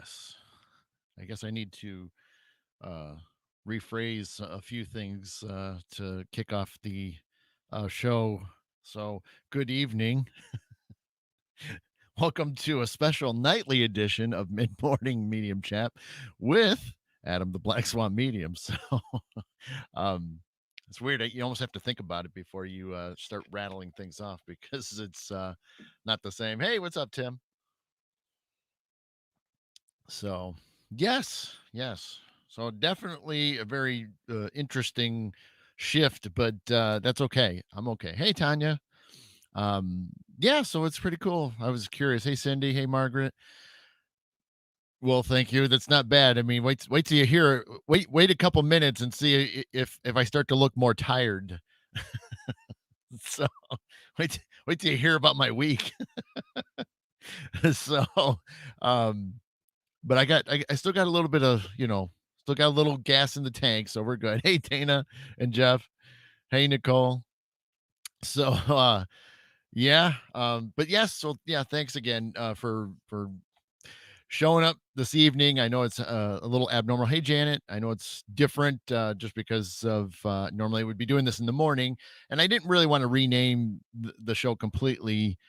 Yes. I guess I need to uh, rephrase a few things to kick off the show. So, good evening. Welcome to a special nightly edition of Mid Morning Medium Chat with Adam the Black Swan Medium. So, um, it's weird. You almost have to think about it before you start rattling things off because it's not the same. Hey, what's up, Tim? So, yes. So definitely a very interesting shift, but that's okay. I'm okay. Hey, Tanya. Um, yeah, so it's pretty cool. I was curious. Hey, Cindy. Hey, Margaret. Well, thank you. That's not bad. I mean, wait till you hear. Wait a couple minutes and see if I start to look more tired. So wait till you hear about my week. So, um, but I still got a little bit of, still got a little gas in the tank, so we're good. Hey, Dana and Jeff. Hey, Nicole. So, yeah, but yes, so yeah, thanks again for showing up this evening. I know it's a little abnormal. Hey, Janet. I know it's different just because of normally we'd be doing this in the morning, and I didn't really want to rename the show completely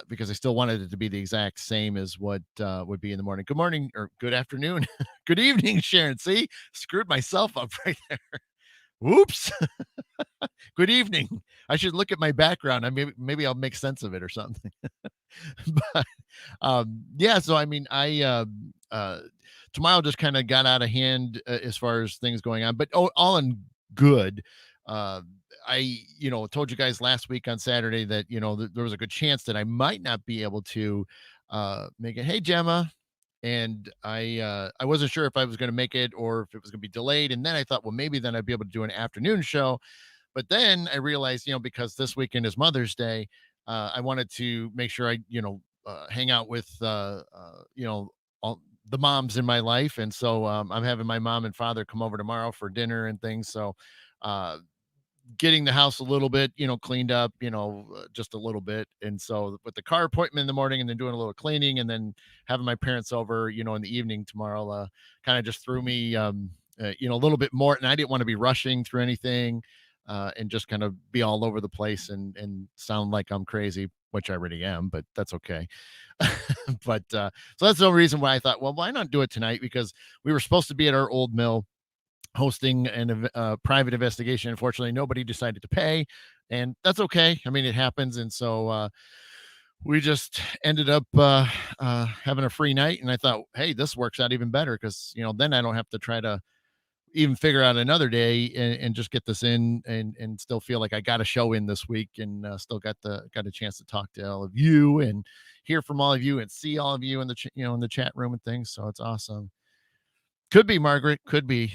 because I still wanted it to be the exact same as what would be in the morning. Good morning or good afternoon, good evening, Sharon. See, screwed myself up right there. Whoops. Good evening. I should look at my background. I maybe I'll make sense of it or something. But yeah, so I mean, tomorrow just kind of got out of hand as far as things going on, but all in good. Uh, I told you guys last week on Saturday that there was a good chance that I might not be able to make it. Hey, Gemma. And I wasn't sure if I was going to make it or if it was going to be delayed. And then I thought, well, maybe then I'd be able to do an afternoon show. But then I realized, because this weekend is Mother's Day, I wanted to make sure I, hang out with, all the moms in my life. And so I'm having my mom and father come over tomorrow for dinner and things. So uh, getting the house a little bit, cleaned up, just a little bit. And so with the car appointment in the morning and then doing a little cleaning and then having my parents over, in the evening tomorrow, kind of just threw me, a little bit more. And I didn't want to be rushing through anything and just kind of be all over the place and sound like I'm crazy, which I already am, but that's okay. But so that's the reason why I thought, well, why not do it tonight? Because we were supposed to be at our old mill hosting private investigation. Unfortunately, nobody decided to pay, and that's okay. I mean, it happens, and so we just ended up having a free night. And I thought, hey, this works out even better because then I don't have to try to even figure out another day and just get this in and still feel like I got a show in this week and still got a chance to talk to all of you and hear from all of you and see all of you in the in the chat room and things. So it's awesome. Could be Margaret. Could be.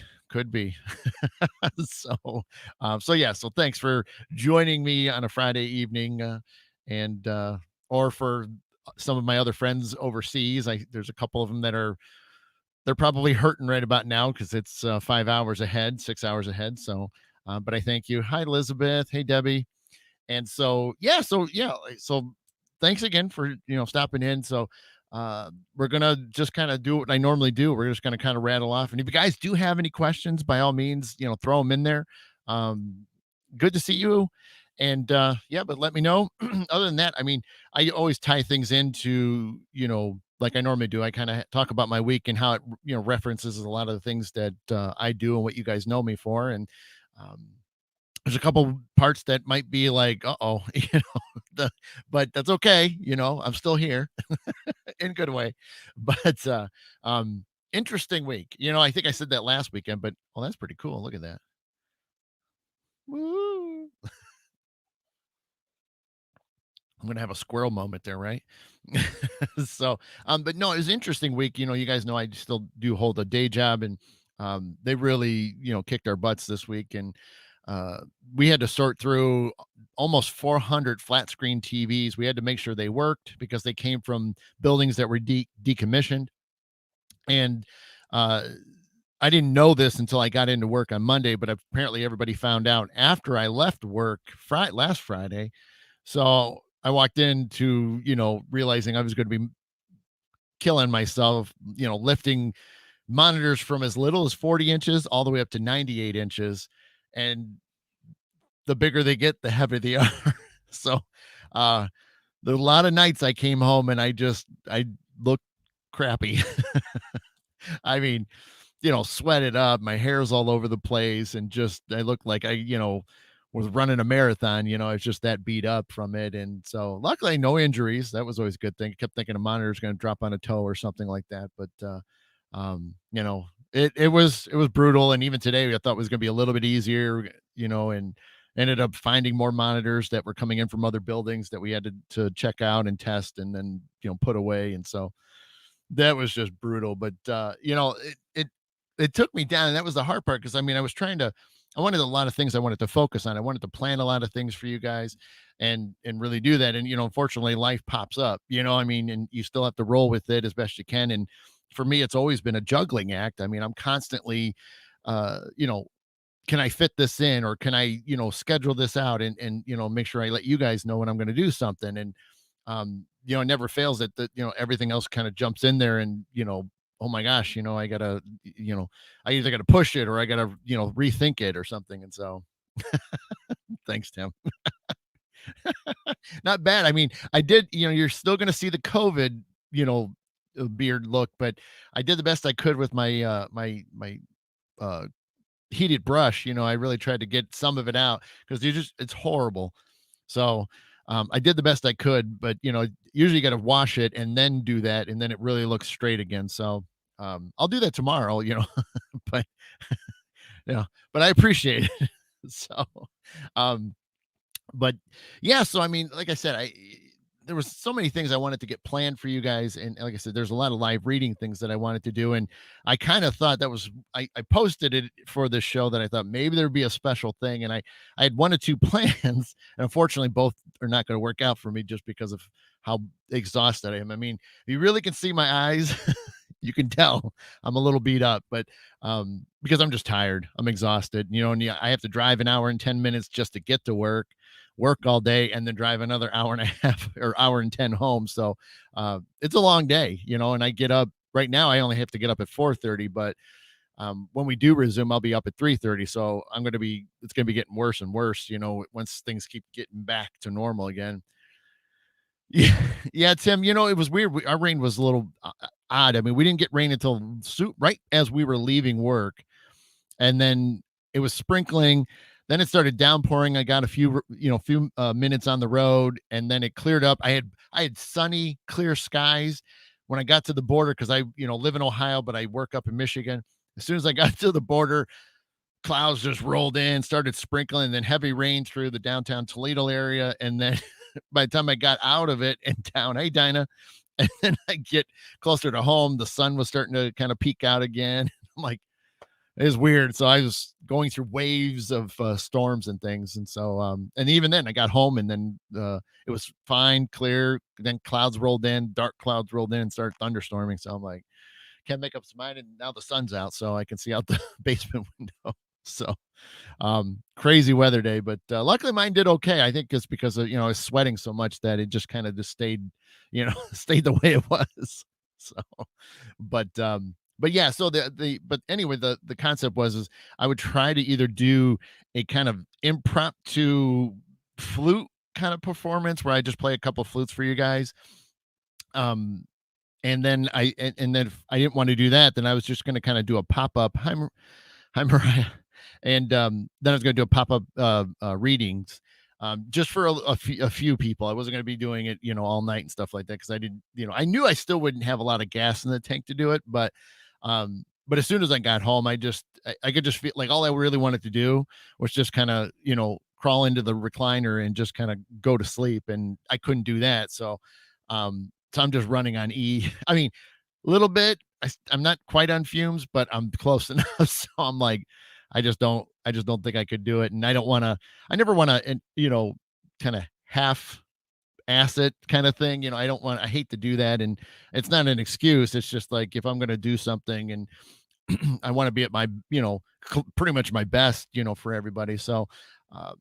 So yeah. So thanks for joining me on a Friday evening, and or for some of my other friends overseas. There's a couple of them that they're probably hurting right about now because it's 5 hours ahead, 6 hours ahead. So, but I thank you. Hi, Elizabeth. Hey, Debbie. And so thanks again for stopping in. So we're gonna just kind of do what I normally do. We're just gonna kind of rattle off. And if you guys do have any questions, by all means, throw them in there. Good to see you. And yeah, but let me know. Other than that, I mean, I always tie things into, like I normally do. I kind of talk about my week and how it, references a lot of the things that I do and what you guys know me for. And um, there's a couple parts that might be like, uh-oh, but that's okay. I'm still here in a good way. But interesting week. I think I said that last weekend, but well, that's pretty cool. Look at that. Woo. I'm gonna have a squirrel moment there, right? So, but no, it was an interesting week. You guys know I still do hold a day job, and they really, kicked our butts this week, and uh, we had to sort through almost 400 flat screen TVs. We had to make sure they worked because they came from buildings that were decommissioned, and uh, I didn't know this until I got into work on Monday, but apparently everybody found out after I left work last Friday. So I walked into, realizing I was going to be killing myself, lifting monitors from as little as 40 inches all the way up to 98 inches. And the bigger they get, the heavier they are. So, uh, there's a lot of nights I came home and I looked crappy. I mean, sweated up, my hair's all over the place, and just I looked like was running a marathon. I was just that beat up from it. And so luckily no injuries. That was always a good thing. I kept thinking a monitor's gonna drop on a toe or something like that. But it was brutal. And even today I thought it was gonna be a little bit easier, and ended up finding more monitors that were coming in from other buildings that we had to check out and test and then put away. And so that was just brutal. But it took me down, and that was the hard part, because I mean I wanted a lot of things I wanted to focus on. I wanted to plan a lot of things for you guys and really do that. And unfortunately life pops up, I mean, and you still have to roll with it as best you can. And for me, it's always been a juggling act. I mean, I'm constantly uh, you know, can I fit this in, or can I, schedule this out and make sure I let you guys know when I'm going to do something. And it never fails that everything else kind of jumps in there. And oh my gosh, I gotta, I either gotta push it or I gotta, rethink it or something. And so thanks, Tim. Not bad. I mean, I did, you're still gonna see the COVID, beard look, but I did the best I could with my uh heated brush. I really tried to get some of it out because it's horrible. So I did the best I could, but usually you got to wash it and then do that, and then it really looks straight again. So I'll do that tomorrow, but yeah, but I appreciate it. So um but yeah, so I mean, like I said, I there was so many things I wanted to get planned for you guys. And like I said, there's a lot of live reading things that I wanted to do. And I kind of thought that was I posted it for this show that I thought maybe there'd be a special thing. And I had one or two plans, and unfortunately both are not going to work out for me just because of how exhausted I am. I mean, you really can see my eyes. You can tell I'm a little beat up, but because I'm just tired, I'm exhausted, and yeah, I have to drive an hour and 10 minutes just to get to work all day, and then drive another hour and a half or hour and 10 home. So it's a long day, and I get up right now. I only have to get up at 4:30, but when we do resume, I'll be up at 3:30. So it's going to be getting worse and worse, once things keep getting back to normal again. Yeah, yeah, Tim. It was weird. Our rain was a little odd. I mean, we didn't get rain until right as we were leaving work, and then it was sprinkling. Then it started downpouring. I got a few minutes on the road, and then it cleared up. I had sunny, clear skies when I got to the border, because I live in Ohio, but I work up in Michigan. As soon as I got to the border, clouds just rolled in, started sprinkling, and then heavy rain through the downtown Toledo area. And then by the time I got out of it and down, hey, Dinah, and then I get closer to home, the sun was starting to kind of peek out again. I'm like, it is weird. So I was going through waves of storms and things. And so, and even then I got home, and then it was fine, clear. Then clouds rolled in, dark clouds rolled in and started thunderstorming. So I'm like, can't make up my mind. And now the sun's out, so I can see out the basement window. So crazy weather day, but luckily mine did okay. I think it's because of, I was sweating so much that it just kind of just stayed, stayed the way it was. So, but yeah, so but anyway, the concept is I would try to either do a kind of impromptu flute kind of performance where I just play a couple flutes for you guys. And then and then if I didn't want to do that, then I was just going to kind of do a pop-up. Hi, Mariah. And then I was going to do a pop-up readings, just for a few people. I wasn't going to be doing it, all night and stuff like that, because I didn't, I knew I still wouldn't have a lot of gas in the tank to do it. But as soon as I got home, I could just feel like all I really wanted to do was just kind of, crawl into the recliner and just kind of go to sleep. And I couldn't do that. So I'm just running on E. I mean, a little bit. I'm not quite on fumes, but I'm close enough. So I'm like, I just don't think I could do it. And I never want to, kind of half ass it kind of thing. I hate to do that. And it's not an excuse. It's just like, if I'm going to do something, and I want to be at my, pretty much my best, for everybody. So, uh,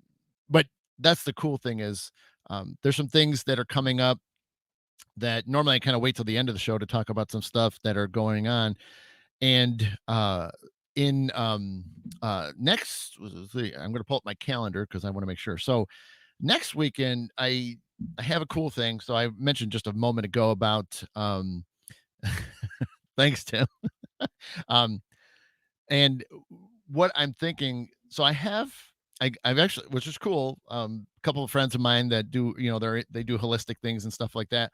but that's the cool thing is, there's some things that are coming up that normally I kind of wait till the end of the show to talk about some stuff that are going on. And in next, let's see, I'm going to pull up my calendar because I want to make sure. So next weekend, I have a cool thing. So I mentioned just a moment ago about thanks, Tim. um, and what I'm thinking, so I've actually, which is cool. A couple of friends of mine that do, they do holistic things and stuff like that,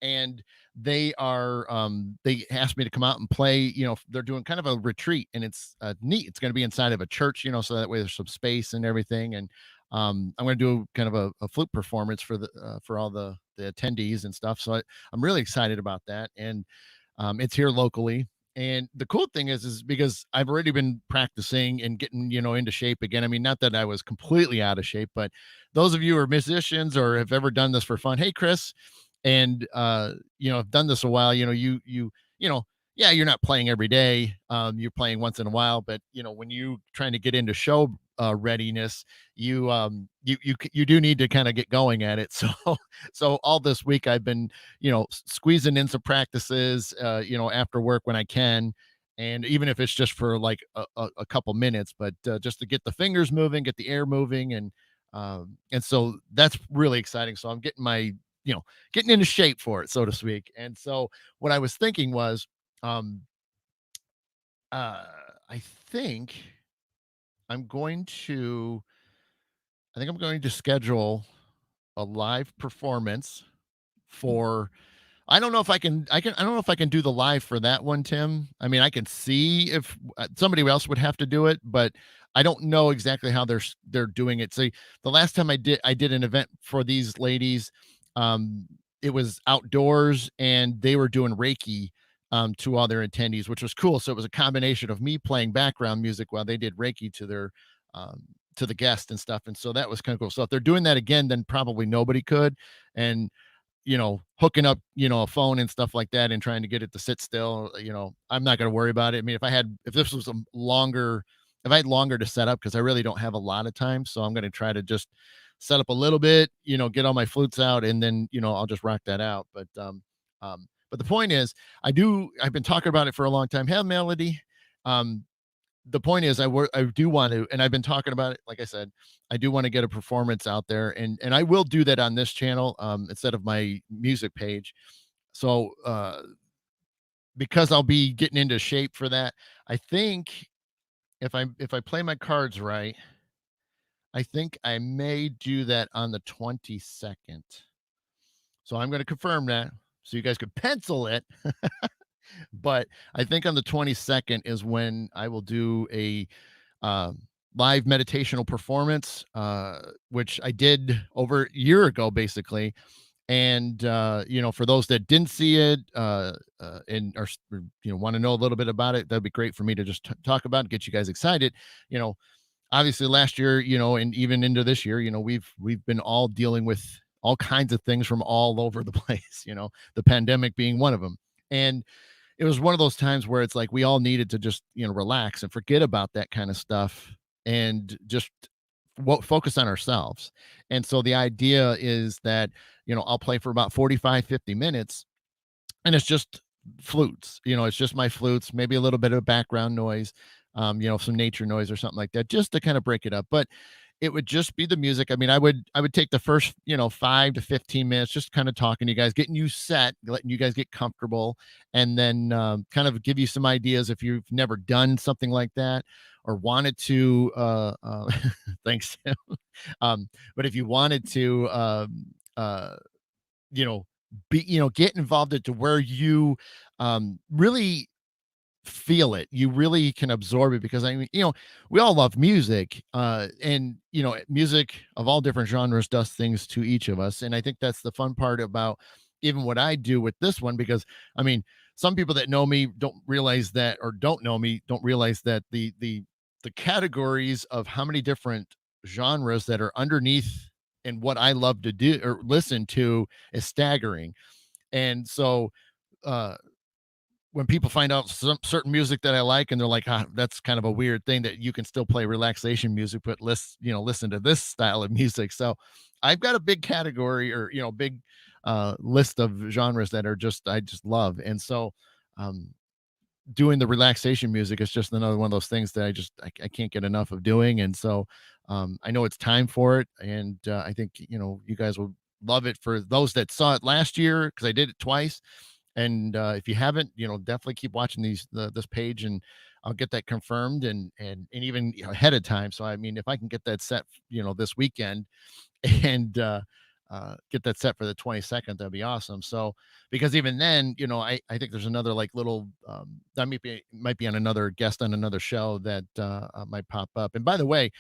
and they asked me to come out and play. They're doing kind of a retreat, and it's neat. It's going to be inside of a church, so that way there's some space and everything. And I'm going to do kind of a flute performance for all the attendees and stuff. So I'm really excited about that. And it's here locally. And the cool thing is because I've already been practicing and getting, into shape again. I mean, not that I was completely out of shape, but those of you who are musicians or have ever done this for fun, hey, Chris, and have done this a while, you know, yeah, you're not playing every day. You're playing once in a while, but when you trying to get into show readiness, you do need to kind of get going at it. So all this week I've been, squeezing in some practices, after work when I can. And even if it's just for like a couple minutes, but just to get the fingers moving, get the air moving. And so that's really exciting. So I'm getting getting into shape for it, so to speak. And so what I was thinking was, um, uh, I think I'm going to, I think I'm going to schedule a live performance for I don't know if I can do the live for that one, Tim. I mean, I can see if somebody else would have to do it, but I don't know exactly how they're doing it. See, the last time I did an event for these ladies, um, it was outdoors and they were doing Reiki to all their attendees, which was cool. So it was a combination of me playing background music while they did Reiki um, to the guest and stuff. And so that was kind of cool. So if they're doing that again, then probably nobody could. And hooking up, a phone and stuff like that and trying to get it to sit still, I'm not going to worry about it. I mean, if this was if I had longer to set up, because I really don't have a lot of time. So I'm going to try to just set up a little bit, get all my flutes out and then, I'll just rock that out. But the point is, I've been talking about it for a long time. Hey, Melody. Um, the point is I do want to, and I've been talking about it, like I said, I do want to get a performance out there, and I will do that on this channel instead of my music page. So because I'll be getting into shape for that, I think if I play my cards right, I think I may do that on the 22nd. So I'm going to confirm that so you guys could pencil it. But I think on the 22nd is when I will do a uh, live meditational performance, which I did over a year ago, basically. And for those that didn't see it and or want to know a little bit about it, that'd be great for me to just talk about and get you guys excited. You know, Obviously last year, and even into this year, we've been all dealing with all kinds of things from all over the place. The pandemic being one of them. And it was one of those times where it's like we all needed to just relax and forget about that kind of stuff and just focus on ourselves. And so the idea is that I'll play for about 45-50 minutes, and it's just flutes. It's just my flutes, maybe a little bit of background noise, some nature noise or something like that, just to kind of break it up. But it would just be the music. I mean, I would take the first 5 to 15 minutes just kind of talking to you guys, getting you set, letting you guys get comfortable, and then kind of give you some ideas if you've never done something like that or wanted to thanks Tim. But if you wanted to uh you know get involved into where you really feel it, you really can absorb it, because I mean, we all love music, and music of all different genres does things to each of us. And I think that's the fun part about even what I do with this one, because I mean, some people that know me don't realize that, or don't know me don't realize that the categories of how many different genres that are underneath and what I love to do or listen to is staggering. And so uh when people find out some certain music that I like, and they're like, that's kind of a weird thing that you can still play relaxation music, but listen to this style of music. So I've got a big category, or big list of genres that are just I just love. And so um doing the relaxation music is just another one of those things that I can't get enough of doing. And so I know it's time for it, and I think you guys will love it. For those that saw it last year, because I did it twice, and if you haven't, definitely keep watching this page, and I'll get that confirmed, and even ahead of time. So I mean, if I can get that set, this weekend, and get that set for the 22nd, that'd be awesome. So because even then, I think there's another like little that might be on another guest on another show that might pop up. And by the way,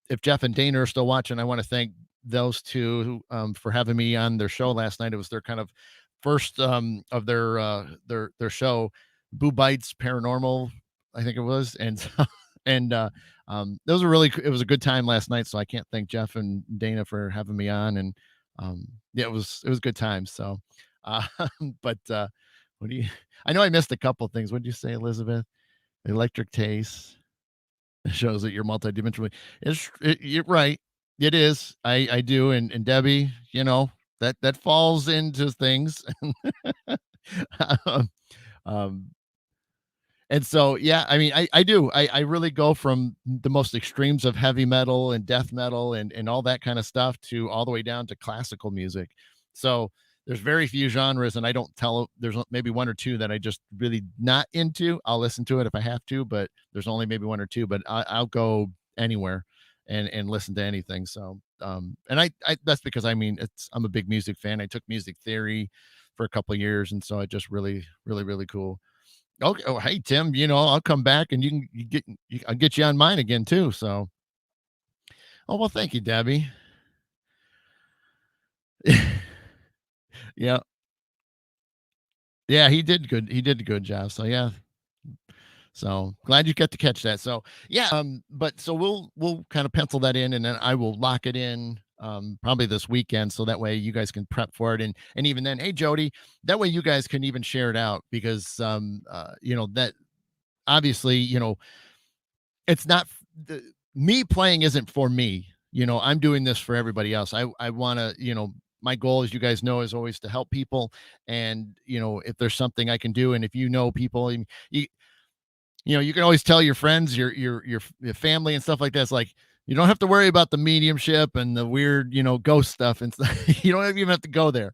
if Jeff and Dana are still watching, I want to thank those two for having me on their show last night. It was their kind of first of their show, Boo Bites Paranormal, I think it was. And and those were really it was a good time last night. So I can't thank Jeff and Dana for having me on. And yeah, it was a good time. So uh but what do you I know I missed a couple things. What did you say, Elizabeth? Electric taste shows that you're multidimensional. You're right. It is. I do. And Debbie, that falls into things. um, um, and so, yeah, I mean, I do. I really go from the most extremes of heavy metal and death metal and all that kind of stuff to all the way down to classical music. So there's very few genres, and I don't tell. There's maybe one or two that I just really not into. I'll listen to it if I have to, but there's only maybe one or two. But I'll go anywhere and listen to anything. So and I that's because I mean I'm a big music fan. I took music theory for a couple of years, and so it just really really really cool. Okay. Oh, hey, Tim, I'll come back and I'll get you on mine again too. So, oh, well, thank you, Debbie. Yeah. Yeah. He did good. He did a good job. So, yeah. So glad you got to catch that. So, yeah. But so we'll kind of pencil that in, and then I will lock it in probably this weekend. So that way you guys can prep for it. And even then, hey, Jody, that way you guys can even share it out because, that obviously, it's not the me playing isn't for me. I'm doing this for everybody else. I want to, my goal, as you guys know, is always to help people. And, if there's something I can do, and if people, and you can always tell your friends, your family and stuff like that. It's like, you don't have to worry about the mediumship and the weird, ghost stuff and stuff. You don't even have to go there.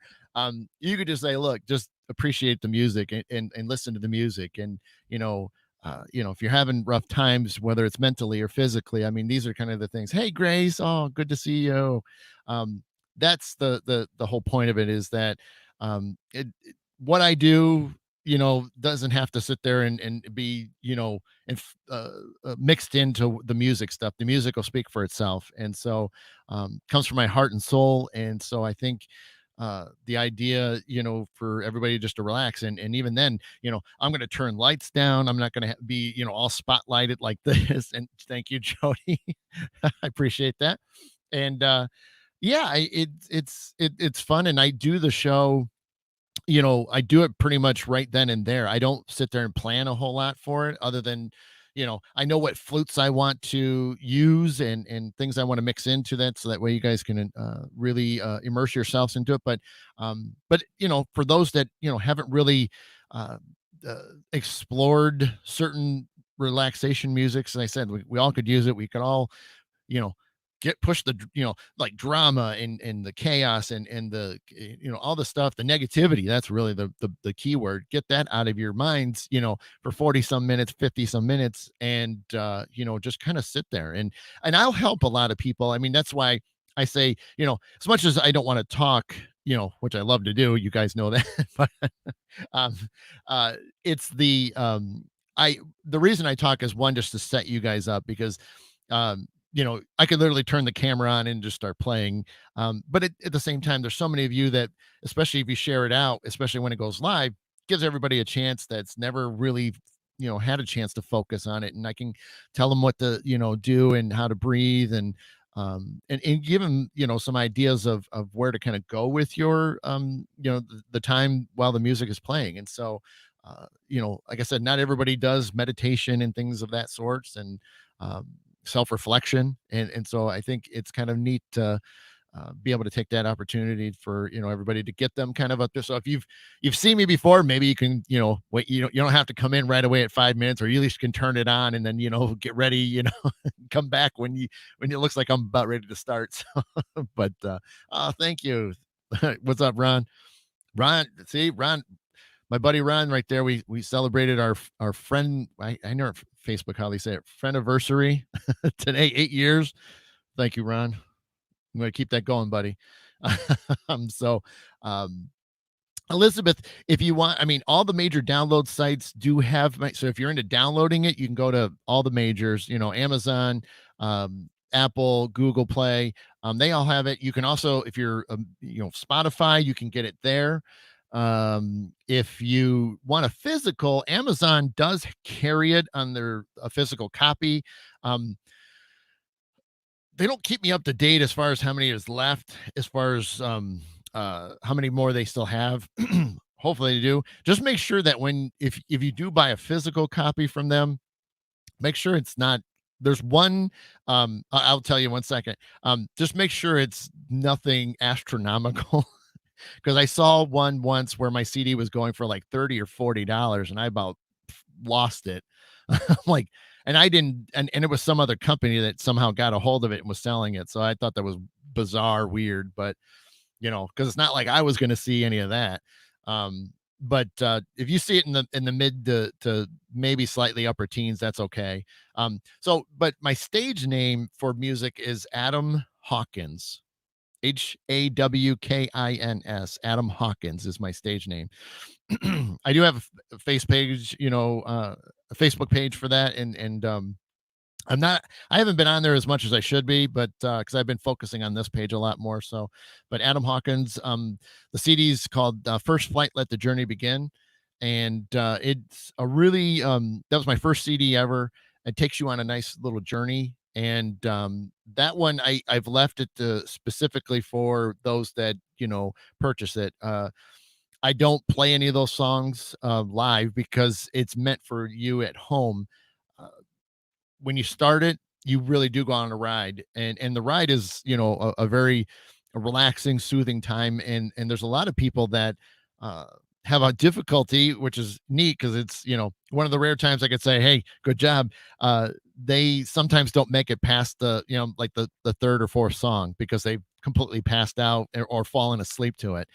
You could just say, look, just appreciate the music and listen to the music. And, you know, if you're having rough times, whether it's mentally or physically, I mean, these are kind of the things. Hey, Grace, oh, good to see you. That's the whole point of it is that what I do, doesn't have to sit there and be, and mixed into the music stuff. The music will speak for itself, and so comes from my heart and soul. And so I think the idea, for everybody just to relax, and even then, I'm going to turn lights down. I'm not going to be, all spotlighted like this. And thank you, Jody. I appreciate that. And yeah, it's fun, and I do the show, I do it pretty much right then and there. I don't sit there and plan a whole lot for it other than, I know what flutes I want to use and things I want to mix into that, so that way you guys can really immerse yourselves into it. But for those that, haven't really uh, explored certain relaxation music, as I said, we all could use it. We could all, you know get push the like drama and the chaos and the all the stuff, the negativity. That's really the key word. Get that out of your minds, for 40 some minutes, 50 some minutes, and just kind of sit there, and I'll help a lot of people. I mean, that's why I say, as much as I don't want to talk, which I love to do, you guys know that. But um uh it's I the reason I talk is, one, just to set you guys up, because I could literally turn the camera on and just start playing. But at the same time, there's so many of you that, especially if you share it out, especially when it goes live, gives everybody a chance that's never really, had a chance to focus on it. And I can tell them what to, do and how to breathe, and give them, some ideas of where to kind of go with your, the time while the music is playing. And so, like I said, not everybody does meditation and things of that sorts, and, self-reflection, and so I think it's kind of neat to be able to take that opportunity for everybody to get them kind of up there. So if you've seen me before, maybe you can wait. You don't have to come in right away at 5 minutes, or you at least can turn it on and then get ready. Come back when it looks like I'm about ready to start. So, but thank you. What's up, Ron? Ron, see Ron, my buddy Ron, right there. We celebrated our friend. I know Facebook how they say it, friend anniversary today, 8 years. Thank you, Ron. I'm going to keep that going, buddy. So, um, Elizabeth, if you want, I mean, all the major download sites do have. So if you're into downloading it, you can go to all the majors. Amazon, Apple, Google Play. They all have it. You can also, if you're, Spotify, you can get it there. If you want a physical, Amazon does carry it on their a physical copy. Um, they don't keep me up to date as far as how many is left, as far as how many more they still have. Hopefully they do. Just make sure that if you do buy a physical copy from them, make sure it's not there's one I'll tell you 1 second. Just make sure it's nothing astronomical. Because I saw one once where my CD was going for like $30 or $40 and I about lost it. I'm like, and I didn't, and it was some other company that somehow got a hold of it and was selling it. So I thought that was bizarre, weird, but because it's not like I was going to see any of that. But if you see it in the mid to maybe slightly upper teens, that's okay. But my stage name for music is Adam Hawkins. Hawkins. Adam Hawkins is my stage name. I do have a face page, a Facebook page for that, and I haven't been on there as much as I should be, but because I've been focusing on this page a lot more. So, but Adam Hawkins, the CD is called First Flight, Let the Journey Begin. And it's a really, that was my first CD ever. It takes you on a nice little journey. And that one, I've left it specifically for those that, purchase it. I don't play any of those songs live because it's meant for you at home. Uh, when you start it, you really do go on a ride, and the ride is a very relaxing, soothing time, and there's a lot of people that uh, have a difficulty, which is neat because it's one of the rare times I could say, hey, good job. They sometimes don't make it past like the third or fourth song because they've completely passed out or fallen asleep to it.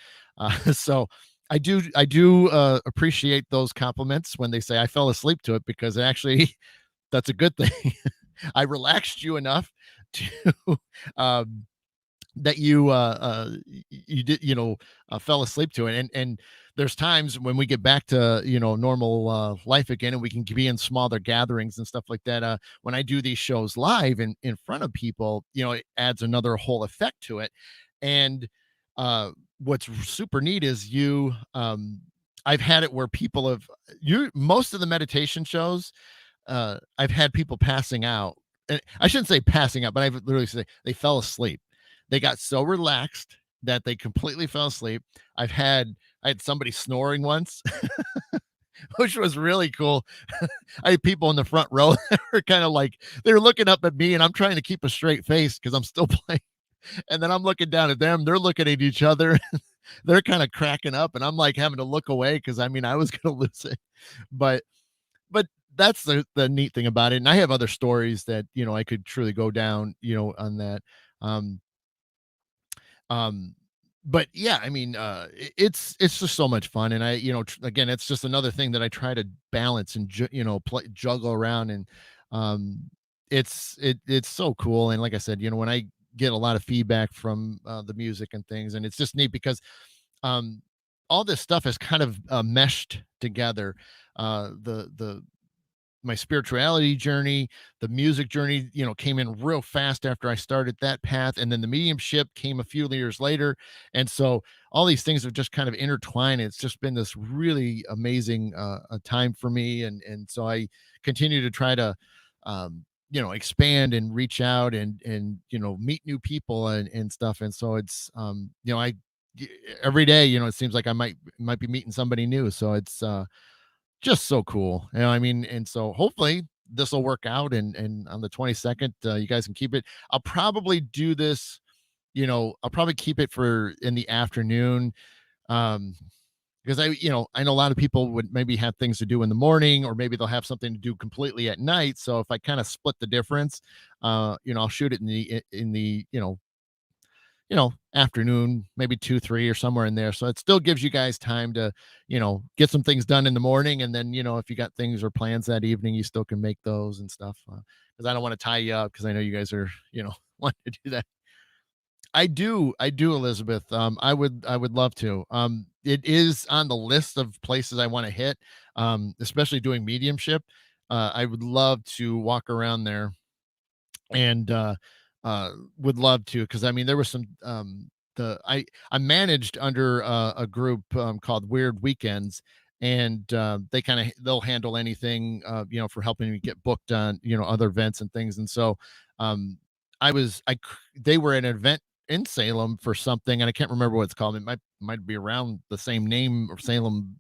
So I do appreciate those compliments when they say I fell asleep to it, because it actually that's a good thing. I relaxed you enough to um, that you did fell asleep to it, and there's times when we get back to normal life again, and we can be in smaller gatherings and stuff like that. When I do these shows live in front of people, it adds another whole effect to it. And what's super neat is I've had it where people have you most of the meditation shows, I've had people passing out. And I shouldn't say passing out, but I've literally said they fell asleep. They got so relaxed that they completely fell asleep. I had somebody snoring once, which was really cool. I had people in the front row that were kind of like they were looking up at me, and I'm trying to keep a straight face because I'm still playing. And then I'm looking down at them. They're looking at each other. They're kind of cracking up, and I'm like having to look away because I mean I was gonna lose it. But but that's the neat thing about it. And I have other stories that I could truly go down on that. Um, um, but yeah, I mean, it's just so much fun, and again, it's just another thing that I try to balance and juggle around, and um, it's so cool. And like I said, when I get a lot of feedback from the music and things, and it's just neat because um, all this stuff is kind of meshed together. The my spirituality journey, the music journey, came in real fast after I started that path. And then the mediumship came a few years later. And so all these things have just kind of intertwined. It's just been this really amazing time for me. And so I continue to try to, expand and reach out and meet new people and stuff. And so it's, every day, it seems like I might be meeting somebody new. So it's, just so cool. I mean, and so hopefully this will work out and on the 22nd, you guys can keep it. I'll probably do this I'll probably keep it for in the afternoon. Um, because I know a lot of people would maybe have things to do in the morning, or maybe they'll have something to do completely at night. So if I kind of split the difference, I'll shoot it in the afternoon, maybe 2, 3 or somewhere in there. So it still gives you guys time to, get some things done in the morning. And then, if you got things or plans that evening, you still can make those and stuff. Cause I don't want to tie you up because I know you guys are, wanting to do that. I do, Elizabeth. I would love to. It is on the list of places I want to hit, especially doing mediumship. I would love to walk around there and would love to because I mean there was some the I managed under a group called Weird Weekends, and they'll handle anything for helping me get booked on other events and things. And so um they were at an event in Salem for something, and I can't remember what it's called. It might be around the same name, or Salem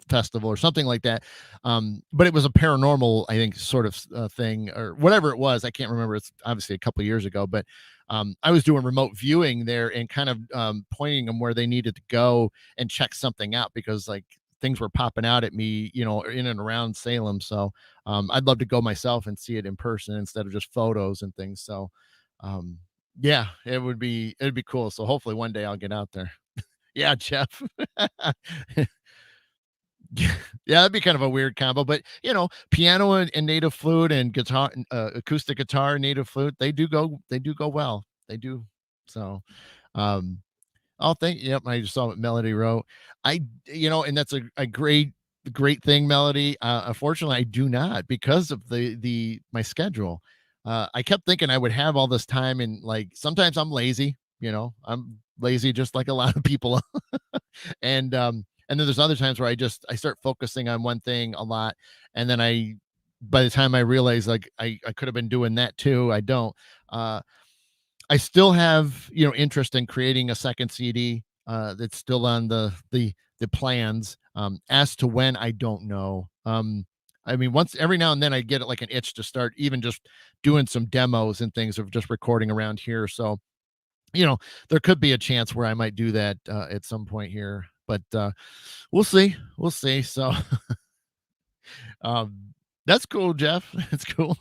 festival or something like that. But it was a paranormal, I think, sort of thing or whatever it was. I can't remember. It's obviously a couple of years ago, but I was doing remote viewing there and kind of pointing them where they needed to go and check something out because like things were popping out at me, in and around Salem. So I'd love to go myself and see it in person instead of just photos and things. So um, yeah, it'd be cool. So hopefully one day I'll get out there. Yeah, Jeff. Yeah, that'd be kind of a weird combo, but piano and native flute and guitar, acoustic guitar, and native flute, they do go well. They do. So, um, I'll think. Yep, I just saw what Melody wrote. And that's a great thing, Melody. Unfortunately, I do not because of the my schedule. I kept thinking I would have all this time, and like sometimes I'm lazy. I'm lazy just like a lot of people and then there's other times where I start focusing on one thing a lot, and then by the time I realize like I could have been doing that too, I don't. uh I still have interest in creating a second CD. That's still on the plans. As to when, I don't know. I mean, once every now and then I get like an itch to start even just doing some demos and things of just recording around here. So you know, there could be a chance where I might do that at some point here, but we'll see. We'll see. So um, that's cool, Jeff. It's cool.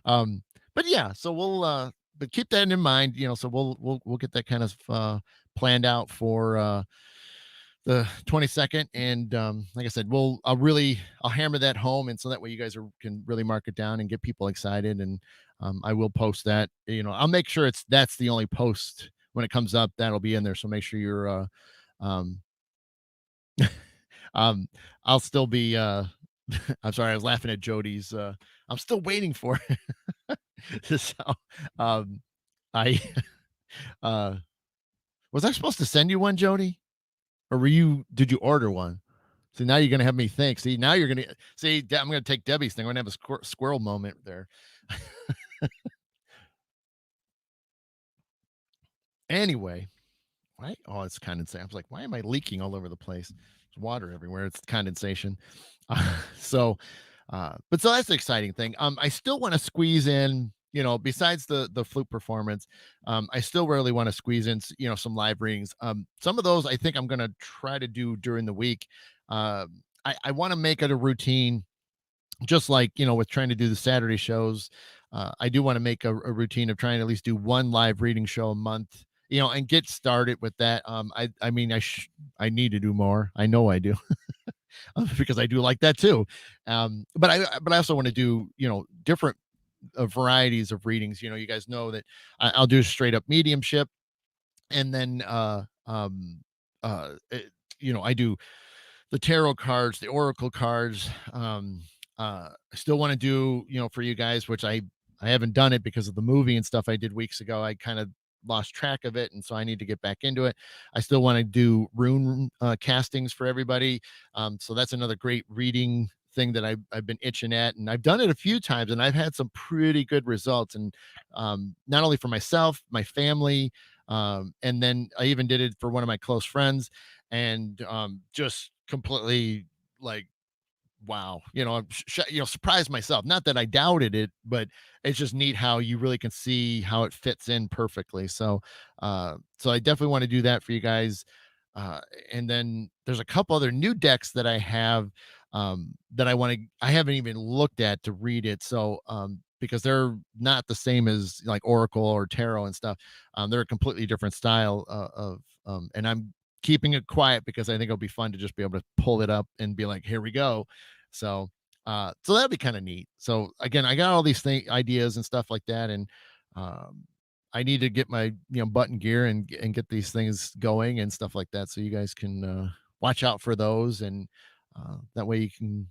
Um, but yeah, so but keep that in mind. So we'll get that kind of planned out for the 22nd, and like I said, I'll hammer that home, and so that way you guys can really mark it down and get people excited. And I will post that. I'll make sure that's the only post when it comes up that'll be in there. So make sure you're um um I'll still be I'm sorry, I was laughing at Jody's I'm still waiting for it. So um I uh was I supposed to send you one, Jody? Or did you order one? So now you're gonna have me think. See, now you're gonna see. I'm gonna take Debbie's thing. We're gonna have a squirrel moment there. Anyway, why? Oh, it's condensation. I was like, why am I leaking all over the place? There's water everywhere. It's condensation. So, but so that's the exciting thing. I still want to squeeze in. Besides the flute performance, I still really want to squeeze in, some live readings. Some of those I think I'm gonna try to do during the week. I want to make it a routine, just like with trying to do the Saturday shows. I do want to make a routine of trying to at least do one live reading show a month, and get started with that. I mean, I need to do more. I know I do. Because I do like that too. But I also want to do different varieties of readings. You guys know that I'll do straight up mediumship, and then I do the tarot cards, the oracle cards. I still want to do, for you guys, which I haven't done it because of the movie and stuff I did weeks ago. I kind of lost track of it, and so I need to get back into it. I still want to do rune castings for everybody. So that's another great reading thing that I've been itching at, and I've done it a few times, and I've had some pretty good results. And not only for myself, my family, and then I even did it for one of my close friends, and just completely like wow, I'm surprised myself. Not that I doubted it, but it's just neat how you really can see how it fits in perfectly. So I definitely want to do that for you guys. Uh, and then there's a couple other new decks that I have that I haven't even looked at to read it. Because they're not the same as like Oracle or Tarot and stuff. They're a completely different style and I'm keeping it quiet because I think it'll be fun to just be able to pull it up and be like, here we go. So that'd be kind of neat. So again, I got all these ideas and stuff like that, and um, I need to get my button gear and get these things going and stuff like that. So you guys can watch out for those, and that way you can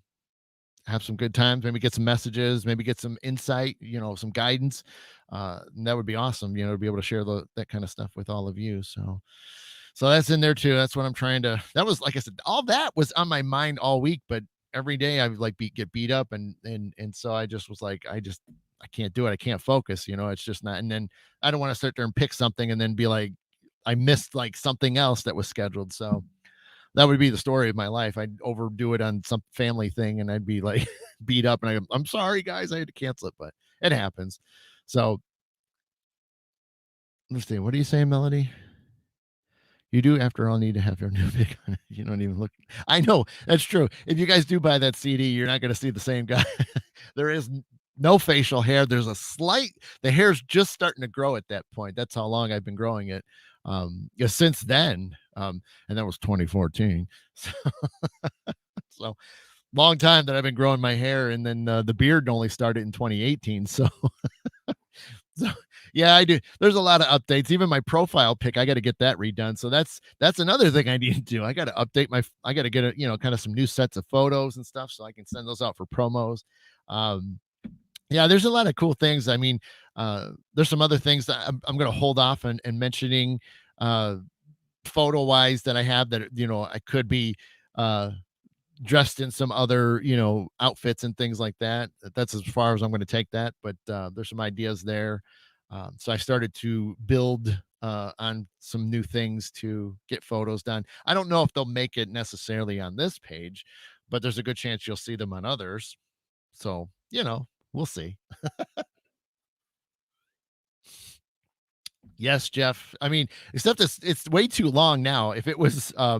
have some good times. Maybe get some messages, maybe get some insight, some guidance. And that would be awesome. To be able to share that kind of stuff with all of you. So that's in there too. That's what I'm trying to. That was like I said, all that was on my mind all week, but every day I would like get beat up and so I just was like, I can't do it. I can't focus. It's just not. And then I don't want to sit there and pick something and then be like, I missed like something else that was scheduled. So that would be the story of my life. I'd overdo it on some family thing and I'd be like beat up and I'm sorry guys, I had to cancel it, but it happens. So let's see. What do you say, Melody? You do, after all, need to have your new pick on it. You don't even look. I know that's true. If you guys do buy that CD, you're not going to see the same guy. There is no facial hair. There's the hair's just starting to grow at that point. That's how long I've been growing it. Yeah, since then, and that was 2014. So, so long time that I've been growing my hair, and then the beard only started in 2018. So yeah, I do. There's a lot of updates. Even my profile pic, I got to get that redone. So that's another thing I need to do. I got to update I got to get kind of some new sets of photos and stuff so I can send those out for promos. Um, yeah, there's a lot of cool things. I mean, there's some other things that I'm going to hold off and mentioning uh, photo wise that I have that I could be uh, dressed in some other outfits and things like that. That's as far as I'm going to take that, but there's some ideas there. So I started to build on some new things to get photos done. I don't know if they'll make it necessarily on this page, but there's a good chance you'll see them on others. So we'll see. Yes, Jeff. I mean, except it's way too long now. If it was a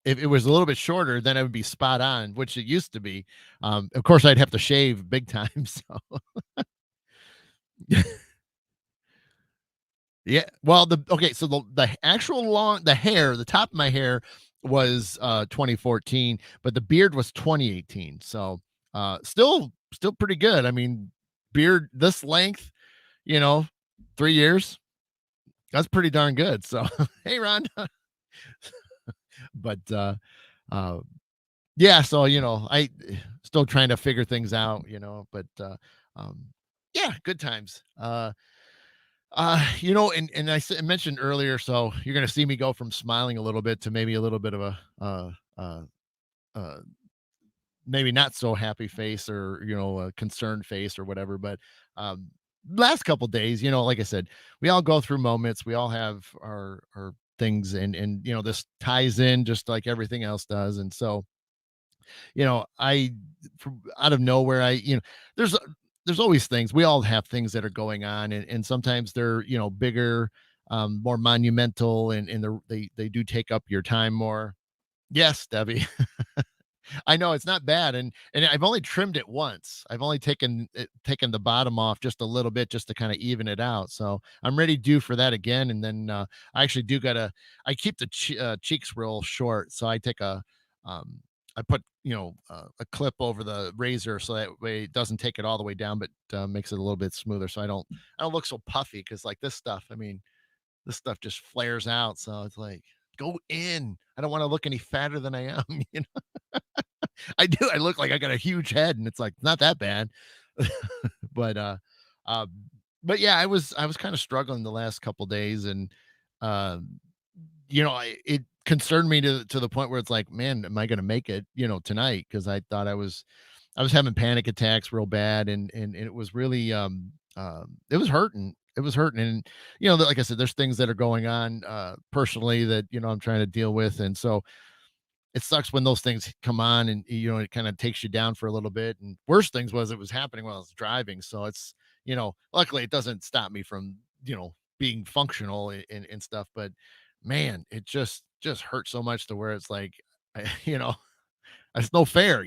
little bit shorter, then it would be spot on, which it used to be. Of course, I'd have to shave big time. So yeah. Well, so the actual the hair, the top of my hair was 2014, but the beard was 2018. So still pretty good. I mean, beard this length, you know, 3 years. That's pretty darn good. So hey, Ron. But uh yeah, so I still trying to figure things out, but um yeah, good times. And mentioned earlier, so you're gonna see me go from smiling a little bit to maybe a little bit of a uh maybe not so happy face, or a concerned face or whatever. But um last couple days, like I said, we all go through moments, we all have our things, and this ties in just like everything else does. And so I, from out of nowhere, there's there's always things. We all have things that are going on, and sometimes they're bigger, more monumental, and they do take up your time more. Yes, Debbie. I know it's not bad, and I've only trimmed it once. I've only taken the bottom off just a little bit, just to kind of even it out. So I'm ready due for that again. And then I actually do gotta. I keep the cheeks real short, so I take I put a clip over the razor so that way it doesn't take it all the way down, but makes it a little bit smoother. So I don't look so puffy, because like this stuff, I mean, this stuff just flares out. So it's like, go in. I don't want to look any fatter than I am. I do. I look like I got a huge head, and it's like not that bad. but uh, but yeah, I was kind of struggling the last couple days, and um, it concerned me to the point where it's like, man, am I going to make it, tonight? Because I thought I was having panic attacks real bad, and it was really it was hurting. It was hurting, and like I said, there's things that are going on personally that I'm trying to deal with, and so it sucks when those things come on and it kind of takes you down for a little bit. And worst things was it was happening while I was driving. So it's, luckily it doesn't stop me from, being functional and stuff. But man, it just hurts so much to where it's like, I, it's no fair.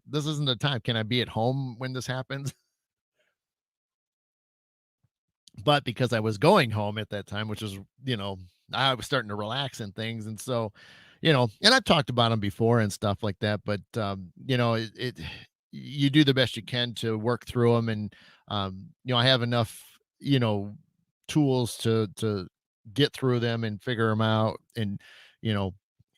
This isn't the time. Can I be at home when this happens? But because I was going home at that time, which was, I was starting to relax and things. And so, and I've talked about them before and stuff like that, but, you do the best you can to work through them. And, I have enough, you know, tools to get through them and figure them out and, you know,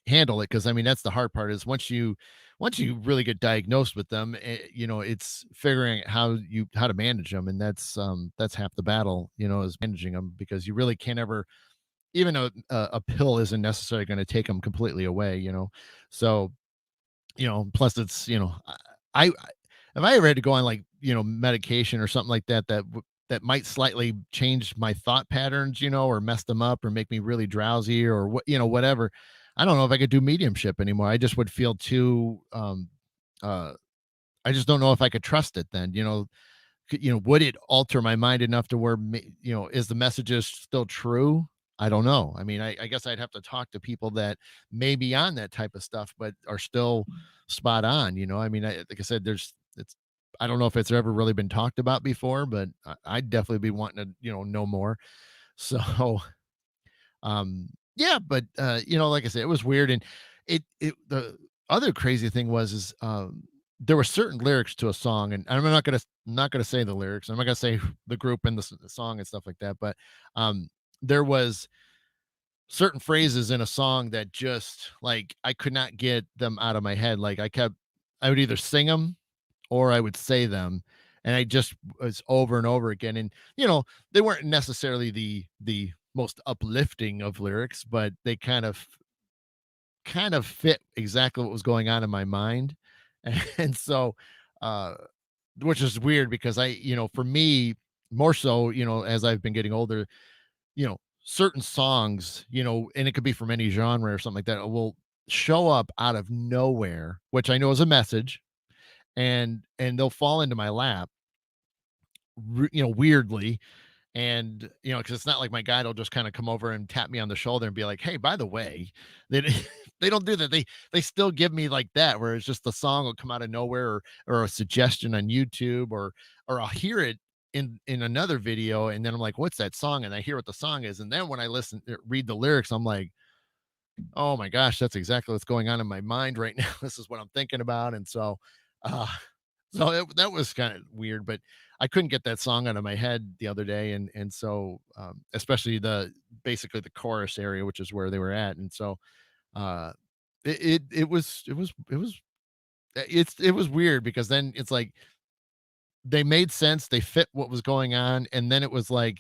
handle it. Cause I mean, that's the hard part is once you really get diagnosed with them, it's figuring out how to manage them, and that's half the battle, is managing them because you really can't ever, even a pill isn't necessarily going to take them completely away, So, plus it's, I if I ever had to go on like, medication or something like that that might slightly change my thought patterns, or mess them up or make me really drowsy or whatever. I don't know if I could do mediumship anymore. I just would feel too uh I just don't know if I could trust it then, would it alter my mind enough to where is the messages still true? I don't know. I mean, I guess I'd have to talk to people that may be on that type of stuff, but are still spot on. I mean, like I said, I don't know if it's ever really been talked about before, but I'd definitely be wanting to, know more. So, yeah, but like I said, it was weird. And the other crazy thing is there were certain lyrics to a song, and I'm not gonna say the lyrics. I'm not gonna say the group and the song and stuff like that, but um there was certain phrases in a song that just like I could not get them out of my head. Like I would either sing them or I would say them, and I just was over and over again. And they weren't necessarily the most uplifting of lyrics, but they kind of fit exactly what was going on in my mind. And so, uh, which is weird because for me, more so, as I've been getting older, certain songs, and it could be from any genre or something like that, will show up out of nowhere, which I know is a message, and they'll fall into my lap, weirdly. And because it's not like my guide will just kind of come over and tap me on the shoulder and be like, hey, by the way, they they don't do that. They still give me like that, where it's just the song will come out of nowhere, or a suggestion on YouTube, or I'll hear it in another video, and then I'm like, what's that song? And I hear what the song is, and then when I read the lyrics, I'm like, oh my gosh, that's exactly what's going on in my mind right now. This is what I'm thinking about. And so, uh, that was kind of weird, but I couldn't get that song out of my head the other day, and so, especially basically the chorus area, which is where they were at, and so, uh, it was weird because then it's like they made sense, they fit what was going on, and then it was like,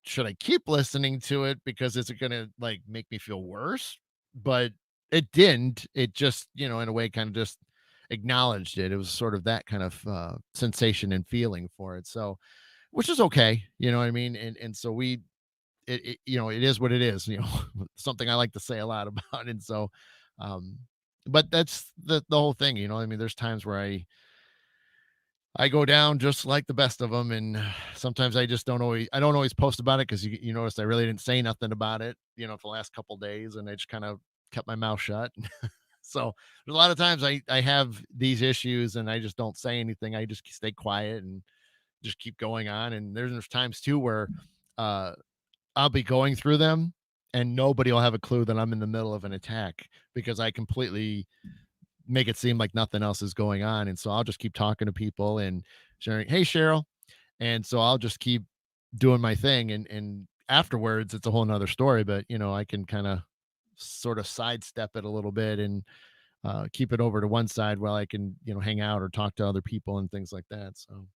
should I keep listening to it because it's gonna like make me feel worse? But it didn't. It just, in a way kind of just acknowledged it. It was sort of that kind of sensation and feeling for it. So, which is okay, you know what I mean? And so it is what it is, something I like to say a lot about. And so but that's the whole thing, I mean, there's times where I go down just like the best of them, and sometimes I don't always post about it because you noticed I really didn't say nothing about it, for the last couple days, and I just kind of kept my mouth shut. So there's a lot of times I have these issues and I just don't say anything. I just stay quiet and just keep going on. And there's times too where uh I'll be going through them and nobody will have a clue that I'm in the middle of an attack because I completely make it seem like nothing else is going on. And so I'll just keep talking to people and sharing, hey Cheryl. And so I'll just keep doing my thing. And afterwards it's a whole nother story. But I can kind of sort of sidestep it a little bit and keep it over to one side while I can, hang out or talk to other people and things like that. So,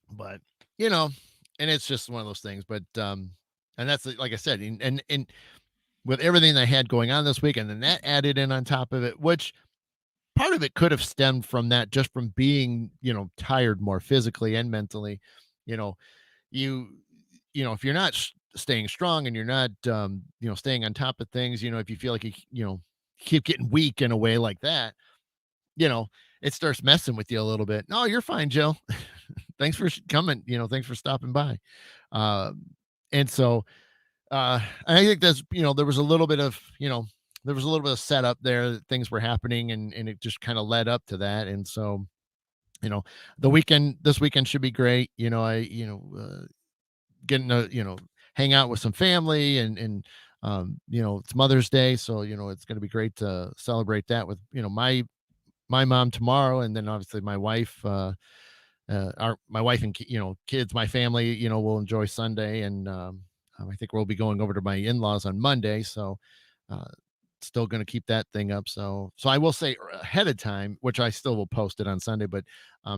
but you know, and it's just one of those things. But and that's like I said, and with everything I had going on this week, and then that added in on top of it, which part of it could have stemmed from that, just from being, tired more physically and mentally. You know, you if you're not staying strong and you're not, staying on top of things, if you feel like keep getting weak in a way like that, you know, it starts messing with you a little bit. No, you're fine, Joe. Thanks for coming. Thanks for stopping by. Um, and so, I think that's, there was a little bit of, there was a little bit of setup there that things were happening and it just kind of led up to that. And so, you know, this weekend should be great. Getting to, hang out with some family and it's Mother's Day. So, it's going to be great to celebrate that with, my mom tomorrow. And then obviously my wife, my wife and kids, my family, will enjoy Sunday, and I think we'll be going over to my in-laws on Monday. So, uh, still going to keep that thing up. So I will say ahead of time, which I still will post it on Sunday. But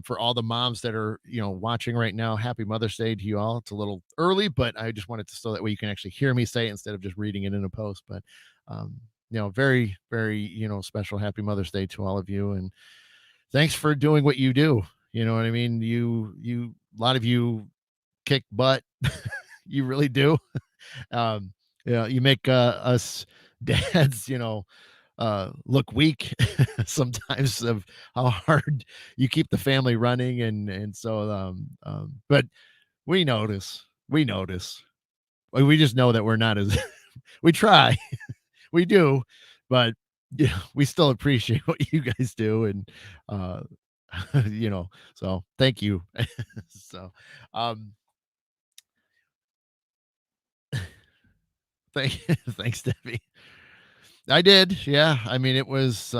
for all the moms that are watching right now, Happy Mother's Day to you all. It's a little early, but I just wanted to so that way you can actually hear me say it instead of just reading it in a post. But um, very very special Happy Mother's Day to all of you, and thanks for doing what you do. You know what I mean? A lot of you kick butt. You really do. Um, you make us dads, look weak sometimes of how hard you keep the family running, and so but we notice. We just know that we're not as we try, we do, but yeah, we still appreciate what you guys do, and uh so thank you. So um thank thanks, Debbie. I did, yeah. I mean, it was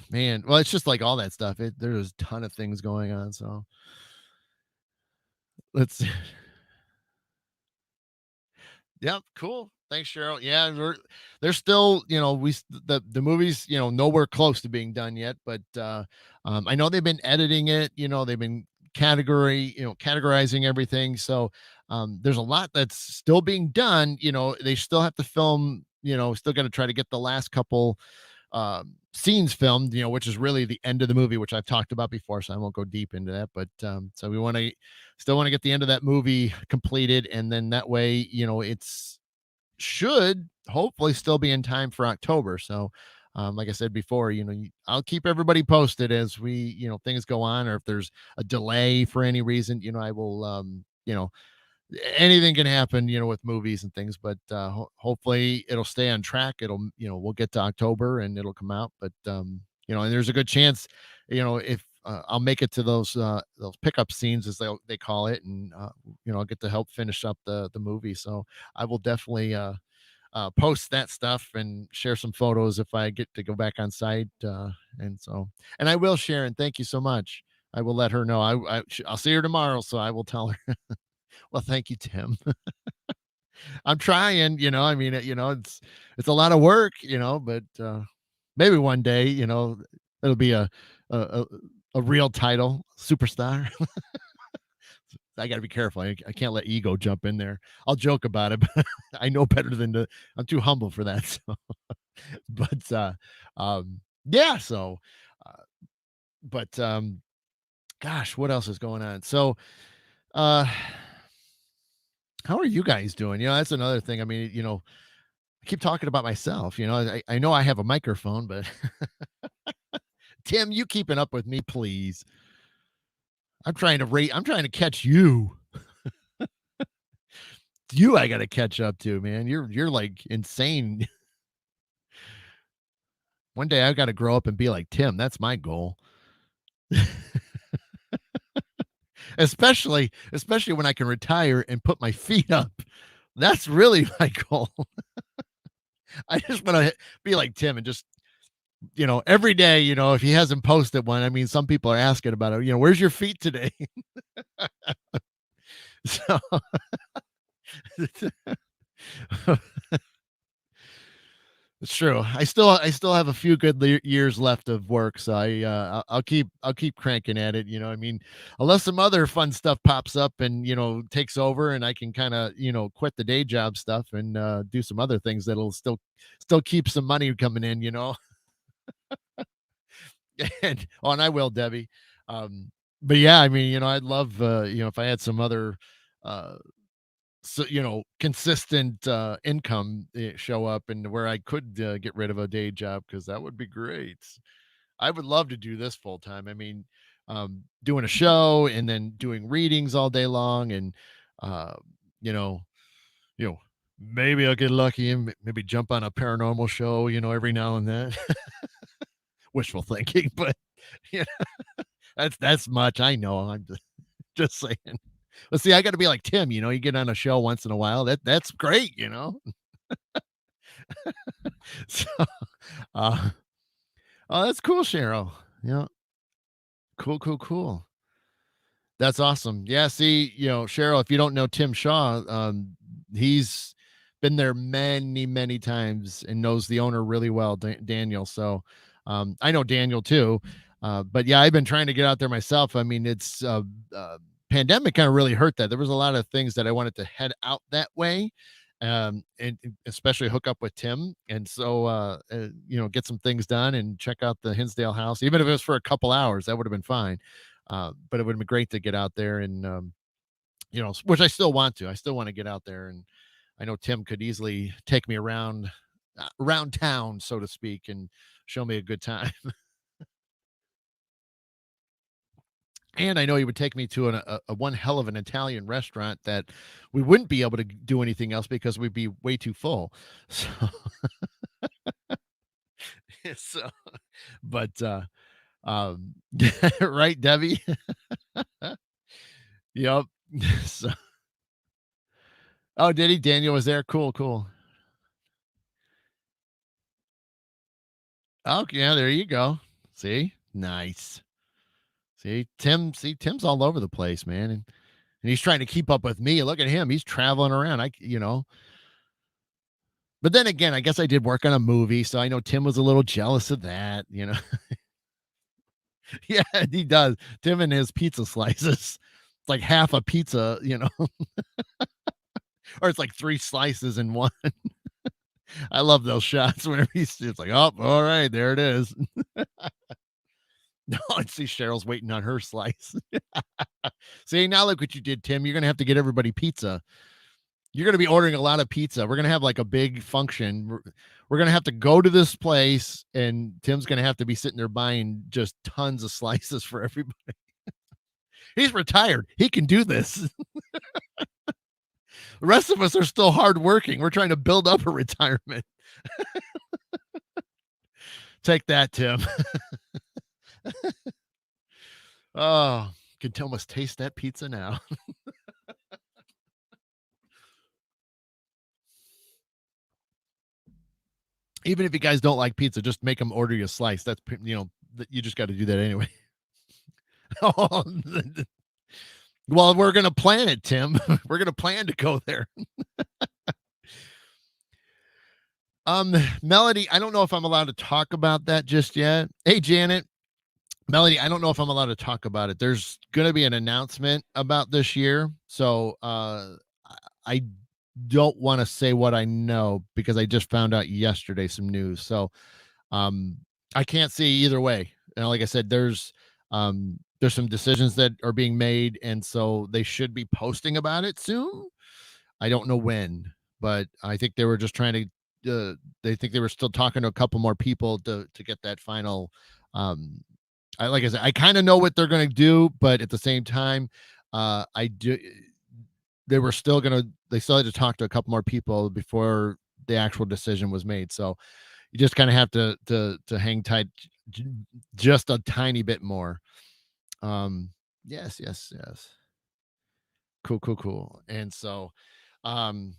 man, well, it's just like all that stuff. There's a ton of things going on. So let's yep, cool. Thanks, Cheryl. Yeah, they're still, the movie's, nowhere close to being done yet, but I know they've been editing it, they've been categorizing everything. So there's a lot that's still being done. They still have to film, still got to try to get the last couple scenes filmed, which is really the end of the movie, which I've talked about before, so I won't go deep into that. But so we want to get the end of that movie completed, and then that way, it's should hopefully still be in time for October. So like I said before, I'll keep everybody posted as we, things go on, or if there's a delay for any reason, I will, anything can happen, with movies and things, but hopefully it'll stay on track. It'll, we'll get to October and it'll come out. But and there's a good chance, if I'll make it to those pickup scenes as they call it, and I'll get to help finish up the movie. So I will definitely post that stuff and share some photos if I get to go back on site. And I will, Sharon. Thank you so much. I will let her know. I'll see her tomorrow, so I will tell her. Well, thank you, Tim. I'm trying, I mean, it's a lot of work, but maybe one day, it'll be a, a, a real title, superstar. I got to be careful. I can't let ego jump in there. I'll joke about it, but I know better than to, I'm too humble for that. So, but, yeah, so, uh, but, gosh, what else is going on? So, uh, how are you guys doing? That's another thing. I mean, I keep talking about myself. I know I have a microphone, but Tim, you keeping up with me, please. I'm trying to catch you. You I gotta catch up to, man. You're like insane. One day I've got to grow up and be like Tim. That's my goal. Especially when I can retire and put my feet up. That's really my goal. I just want to be like Tim and just, every day, if he hasn't posted one, I mean, some people are asking about it, where's your feet today? So it's true. I still have a few good years left of work, so I'll keep cranking at it. I mean, unless some other fun stuff pops up and takes over, and I can kind of quit the day job stuff and do some other things that'll still keep some money coming in. And I will, Debbie. But yeah, I mean, I'd love if I had uh so consistent income show up, and where I could get rid of a day job, because that would be great. I would love to do this full time. I mean, doing a show and then doing readings all day long, and uh, you know, you know, maybe I'll get lucky and maybe jump on a paranormal show, every now and then. Wishful thinking, but yeah, that's much. I know. I'm just saying. But see, I got to be like Tim. You get on a show once in a while. That's great. So, uh, oh, that's cool, Cheryl. Yeah, cool, cool, cool. That's awesome. Yeah, see, Cheryl, if you don't know Tim Shaw, he's been there many, many times and knows the owner really well, Daniel. So, I know Daniel too. But yeah, I've been trying to get out there myself. I mean, it's pandemic kind of really hurt that. There was a lot of things that I wanted to head out that way. And especially hook up with Tim. And so, get some things done and check out the Hinsdale house, even if it was for a couple hours, that would have been fine. But it would have been great to get out there and, which I still want to. I still want to get out there, and I know Tim could easily take me around town, so to speak, and show me a good time. And I know he would take me to a one hell of an Italian restaurant that we wouldn't be able to do anything else because we'd be way too full. So, so but um, right, Debbie? Yep. So, oh, did he? Daniel was there. Cool, cool. Oh, yeah, there you go. See? Nice. Tim's all over the place, man. And he's trying to keep up with me. Look at him. He's traveling around. But then again, I guess I did work on a movie, so I know Tim was a little jealous of that. Yeah, he does. Tim and his pizza slices. It's like half a pizza, or it's like three slices in one. I love those shots whenever it's like, oh, all right, there it is. No, I see Cheryl's waiting on her slice. See, now look what you did, Tim. You're gonna have to get everybody pizza. You're gonna be ordering a lot of pizza. We're gonna have like a big function. We're gonna have to go to this place, and Tim's gonna have to be sitting there buying just tons of slices for everybody. He's retired. He can do this. The rest of us are still hardworking. We're trying to build up a retirement. Take that, Tim. Oh, can almost taste that pizza now. Even if you guys don't like pizza, just make them order you a slice. You just got to do that anyway. Oh, well, we're gonna plan it, Tim. We're gonna plan to go there. Melody, I don't know if I'm allowed to talk about that just yet. Hey, Janet. Melody, I don't know if I'm allowed to talk about it. There's gonna be an announcement about this year. So I don't want to say what I know because I just found out yesterday some news. So um I can't see either way. And like I said, there's some decisions that are being made, and so they should be posting about it soon. I don't know when, but I think they were just trying to they think they were still talking to a couple more people to get that final um I like I said, I kind of know what they're going to do, but at the same time, I do they still had to talk to a couple more people before the actual decision was made. So you just kind of have to hang tight j- just a tiny bit more. Um, yes, yes, yes. Cool, cool, cool. And so, um,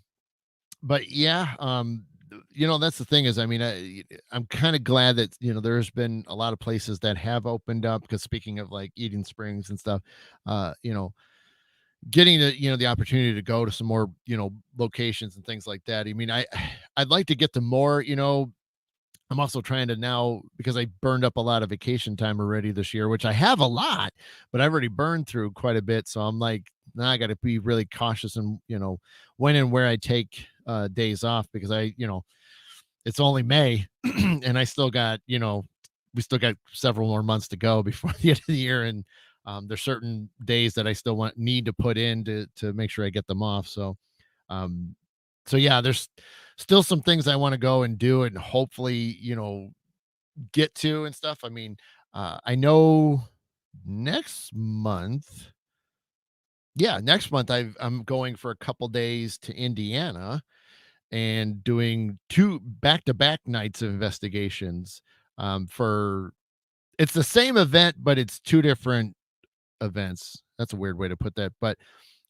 but yeah, that's the thing is, I mean, I'm kind of glad that, there's been a lot of places that have opened up, because speaking of like Eating Springs and stuff, uh, you know, getting the opportunity to go to some more, locations and things like that. I mean, I'd like to get to more. I'm also trying to now, because I burned up a lot of vacation time already this year, which I have a lot, but I've already burned through quite a bit. So I'm like, now I got to be really cautious and, when and where I take days off, because it's only May and I still got, we still got several more months to go before the end of the year. And there's certain days that I still need to put in to make sure I get them off. So Um, so yeah, there's still some things I want to go and do and hopefully, get to and stuff. I mean, I know next month, yeah, next month I'm going for a couple days to Indiana and doing two back-to-back nights of investigations. For It's the same event, but it's two different events. That's a weird way to put that, but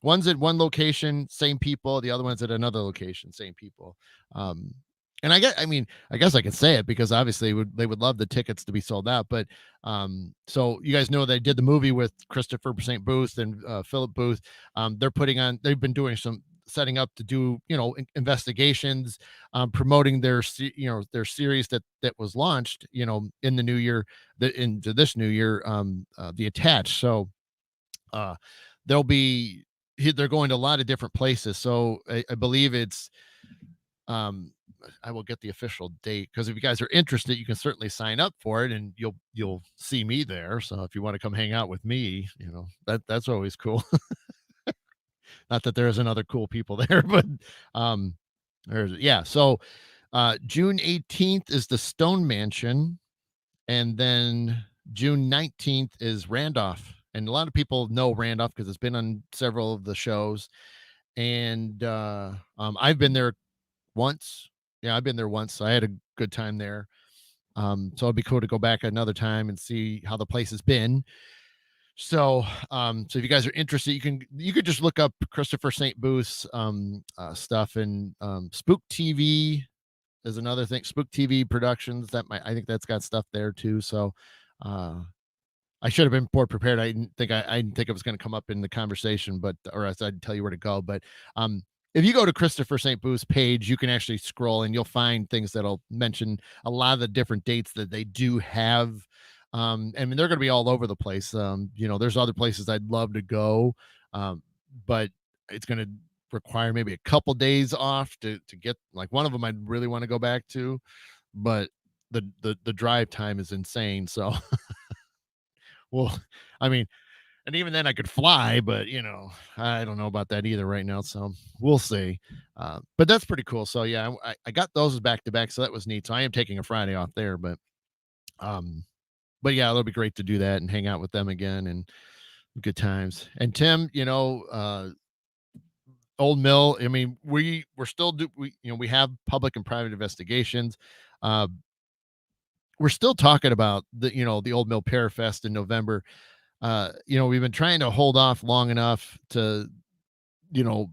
one's at one location, same people. The other one's at another location, same people. Um, and I mean, I guess I could say it because obviously they would love the tickets to be sold out. But so you guys know they did the movie with Christopher St. Booth and Philip Booth. They've been doing some setting up to do investigations, promoting their series that was launched in the new year, into this new year, the Attached. So uh they'll be they're going to a lot of different places. So I believe it's um I will get the official date, because if you guys are interested, you can certainly sign up for it and you'll see me there. So if you want to come hang out with me, that's always cool. Not that there isn't other cool people there, but um yeah. So June 18th is the Stone Mansion, and then June 19th is Randolph. And a lot of people know Randolph because it's been on several of the shows. And I've been there once. Yeah, I've been there once. So I had a good time there. So it'd be cool to go back another time and see how the place has been. So, so if you guys are interested, you could just look up Christopher St. Booth's stuff, and Spook TV is another thing. Spook TV Productions, I think that's got stuff there too. So, uh, I should have been more prepared. I didn't think it was going to come up in the conversation, but or else I'd tell you where to go. But if you go to Christopher St. Booth's page, you can actually scroll and you'll find things that'll mention a lot of the different dates that they do have. I mean, they're going to be all over the place. There's other places I'd love to go, but it's going to require maybe a couple days off to get, like, one of them I'd really want to go back to, but the drive time is insane. So well, I mean, and even then I could fly, but I don't know about that either right now. So we'll see. But that's pretty cool. So yeah, I got those back to back. So that was neat. So I am taking a Friday off there, um, but yeah, it'll be great to do that and hang out with them again and good times. And Tim, Old Mill. I mean, we're still we have public and private investigations. Uh, we're still talking about the Old Mill Pear Fest in November. We've been trying to hold off long enough to, you know,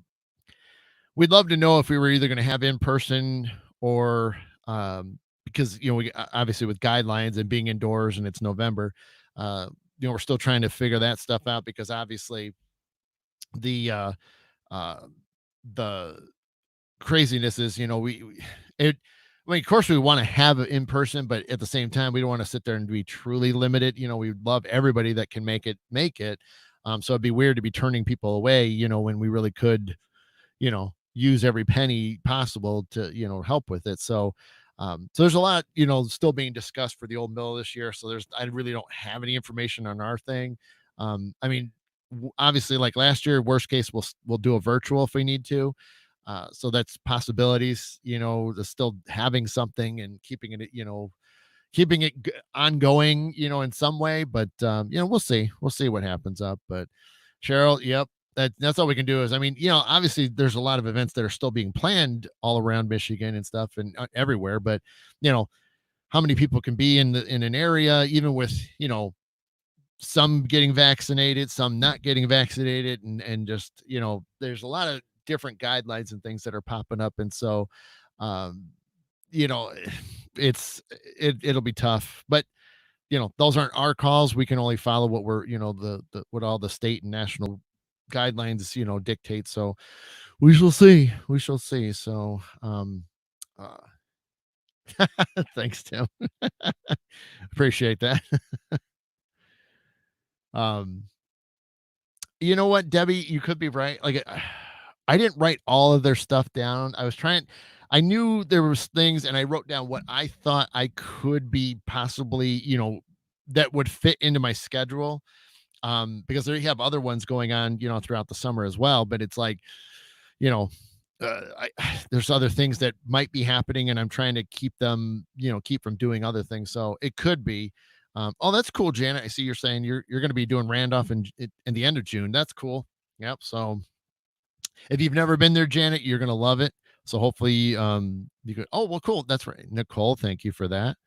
we'd love to know if we were either going to have in person or, because, we obviously with guidelines and being indoors and it's November, we're still trying to figure that stuff out because obviously the, uh, the craziness is, it, I mean, of course, we want to have it in person, but at the same time, we don't want to sit there and be truly limited. We love everybody that can make it. So it'd be weird to be turning people away, when we really could, use every penny possible to, help with it. So there's a lot, still being discussed for the Old Mill this year. So I really don't have any information on our thing. I mean, obviously, like last year, worst case, we'll do a virtual if we need to. So that's possibilities, to still having something and keeping it ongoing, in some way. But we'll see what happens up. But Cheryl, yep, that's all we can do is, I mean, obviously there's a lot of events that are still being planned all around Michigan and stuff and everywhere. But how many people can be in an area, even with some getting vaccinated, some not getting vaccinated, and just there's a lot of different guidelines and things that are popping up, and so um, you know, it'll be tough, but those aren't our calls. We can only follow what we're the what all the state and national guidelines dictate. So we shall see. So uh, thanks, Tim. Appreciate that. um You know what, Debbie? You could be right. Like, I didn't write all of their stuff down. I knew there was things, and I wrote down what I thought I could be possibly, that would fit into my schedule. Because they have other ones going on, throughout the summer as well. But it's like, you know, there's other things that might be happening, and I'm trying to keep them, keep from doing other things. So it could be. Oh, that's cool, Janet. I see you're saying you're going to be doing Randolph in the end of June. That's cool. Yep. So if you've never been there, Janet, you're going to love it. So hopefully, you could. Oh, well, cool. That's right, Nicole. Thank you for that.